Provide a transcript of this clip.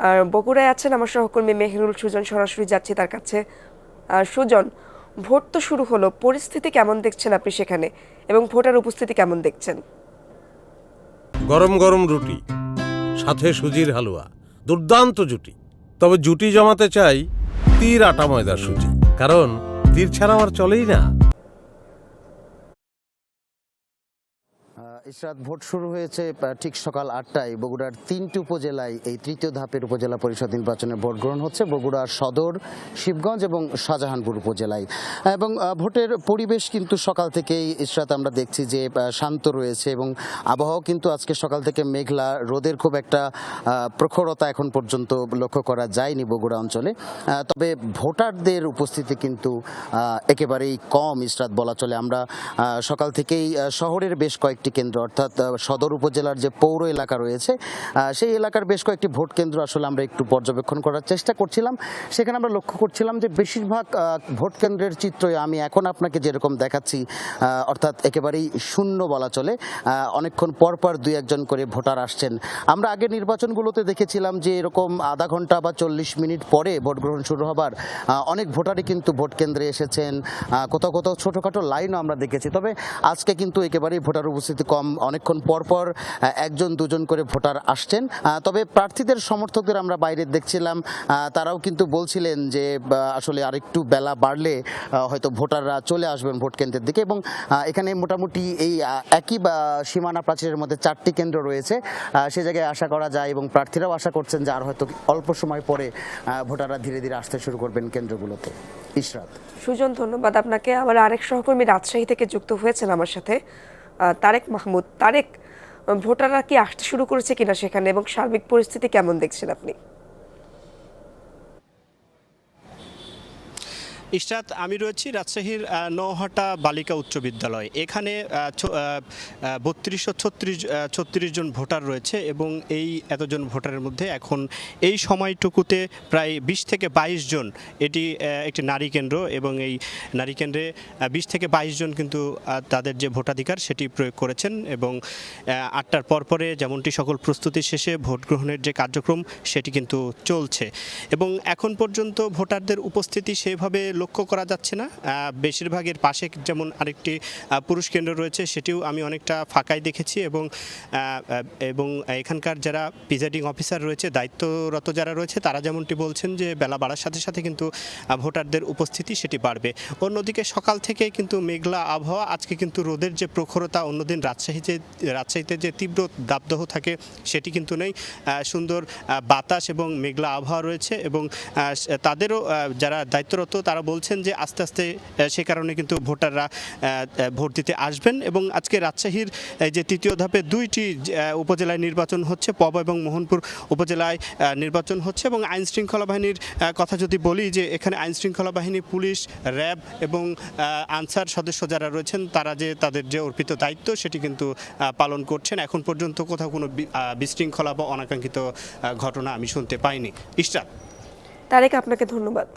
আর বগুড়ায় আছেন আমার সহকর্মী মেহেরুল সুজন, সরাসরি যাচ্ছি তার কাছে। সুজন, ভোট তো শুরু হলো, পরিস্থিতি কেমন দেখছেন আপনি সেখানে, এবং ভোটার উপস্থিতি কেমন দেখছেন? গরম গরম রুটি, সাথে সুজির হালুয়া, দুর্দান্ত জুটি। তবে জুটি জমাতে চাই তীর আটা ময়দার সুজি, কারণ তীর ছাড়া আমার চলেই না। ইশরাত, ভোট শুরু হয়েছে ঠিক সকাল ৮টায়। বগুড়ার ৩টি উপজেলায় এই তৃতীয় ধাপের উপজেলা পরিষদ নির্বাচনে ভোট গ্রহণ হচ্ছে। বগুড়া সদর, শিবগঞ্জ এবং শাহজাহানপুর উপজেলায়। এবং ভোটের পরিবেশ কিন্তু সকাল থেকেই ইশরাত আমরা দেখছি যে শান্ত রয়েছে, এবং আবহাওয়া কিন্তু আজকে সকাল থেকে মেঘলা, রোদের খুব একটা প্রখরতা এখন পর্যন্ত লক্ষ্য করা যায়নি বগুড়া অঞ্চলে। তবে ভোটারদের উপস্থিতি কিন্তু একেবারেই কম ইশরাত বলা চলে। আমরা সকাল থেকেই শহরের বেশ কয়েকটি কেন্দ্র, অর্থাৎ সদর উপজেলার যে পৌর এলাকা রয়েছে সেই এলাকার বেশ কয়েকটি ভোট কেন্দ্র আসলে আমরা একটু পর্যবেক্ষণ করার চেষ্টা করছিলাম। সেখানে আমরা লক্ষ্য করছিলাম যে বেশিরভাগ ভোট কেন্দ্রের চিত্রই আমি এখন আপনাকে যেরকম দেখাচ্ছি, অর্থাৎ একেবারেই শূন্য বলা চলে। অনেকক্ষণ পর পর দুই একজন করে ভোটার আসছেন। আমরা আগের নির্বাচনগুলোতে দেখেছিলাম যে এরকম আধা ঘন্টা বা ৪০ মিনিট পরে ভোট গ্রহণ শুরু হবার অনেক ভোটারই কিন্তু ভোট কেন্দ্রে এসেছেন। কোথাও কোথাও ছোটোখাটো লাইনও আমরা দেখেছি। তবে আজকে কিন্তু একেবারেই ভোটার উপস্থিতি কম, অনেকক্ষণ পর পর একজন দুজন করে ভোটার আসছেন। তবে প্রার্থীদের সমর্থকদের আমরা বাইরে দেখছিলাম, তারাও কিন্তু বলছিলেন যে আসলে আরেকটু বেলা বাড়লে হয়তো ভোটাররা চলে আসবেন ভোট কেন্দ্রের দিকে। এবং এখানে মোটামুটি এই একই সীমানা প্রাচীরের মধ্যে 4টি কেন্দ্র রয়েছে, সে জায়গায় আশা করা যায় এবং প্রার্থীরাও আশা করছেন যে আর হয়তো অল্প সময় পরে ভোটাররা ধীরে ধীরে আসতে শুরু করবেন কেন্দ্রগুলোতে। ইশরাত। সুজন, ধন্যবাদ আপনাকে। আমার আরেক সহকর্মী রাজশাহী থেকে যুক্ত হয়েছেন আমার সাথে, তারেক মাহমুদ। তারেক, ভোটাররা কি আসতে শুরু করেছে কিনা সেখানে, এবং সার্বিক পরিস্থিতি কেমন দেখছেন আপনি? ইশরাত, আমি রয়েছি রাজশাহীর নওহাটা বালিকা উচ্চ বিদ্যালয়। এখানে ৩২36 জন ভোটার রয়েছে, এবং এই এতজন ভোটারের মধ্যে এখন এই সময়টুকুতে প্রায় ২০ থেকে ২২ জন, এটি একটি নারী কেন্দ্র, এবং এই নারী কেন্দ্রে ২০ থেকে ২২ জন কিন্তু তাদের যে ভোটাধিকার সেটি প্রয়োগ করেছেন। এবং ৮টার পরে যেমনটি সকল প্রস্তুতি শেষে ভোট গ্রহণের যে কার্যক্রম সেটি কিন্তু চলছে, এবং এখন পর্যন্ত ভোটারদের উপস্থিতি সেভাবে লক্ষ্য করা যাচ্ছে না। বেশিরভাগের পাশে যেমন আরেকটি পুরুষ কেন্দ্র রয়েছে, সেটিও আমি অনেকটা ফাঁকাই দেখেছি। এবং এখানকার যারা প্রিজাইডিং অফিসার রয়েছে, দায়িত্বরত যারা রয়েছে, তারা যেমনটি বলছেন যে বেলা বাড়ার সাথে সাথে কিন্তু ভোটারদের উপস্থিতি সেটি বাড়বে। অন্যদিকে সকাল থেকে কিন্তু মেঘলা আবহাওয়া, আজকে কিন্তু রোদের যে প্রখরতা অন্যদিন রাজশাহীতে যে তীব্র দাবদাহ থাকে সেটি কিন্তু নেই। সুন্দর বাতাস এবং মেঘলা আবহাওয়া রয়েছে, এবং তাদেরও যারা দায়িত্বরত তারা বলছেন যে আস্তে আস্তে সে কারণে কিন্তু ভোটাররা ভোট দিতে আসবেন। এবং আজকে রাজশাহীর যে তৃতীয় ধাপে 2টি উপজেলায় নির্বাচন হচ্ছে, পবা এবং মোহনপুর উপজেলায় নির্বাচন হচ্ছে। এবং আইন শৃঙ্খলা বাহিনীর কথা যদি বলি, যে এখানে আইন শৃঙ্খলা বাহিনী, পুলিশ, র্যাব এবং আনসার সদস্য যারা রয়েছেন, তারা যে তাদের যে অর্পিত দায়িত্ব সেটি কিন্তু পালন করছেন। এখন পর্যন্ত কোথাও কোনো বিশৃঙ্খলা বা অনাকাঙ্ক্ষিত ঘটনা আমি শুনতে পাইনি। ইশরাত। তারেক, আপনাকে ধন্যবাদ।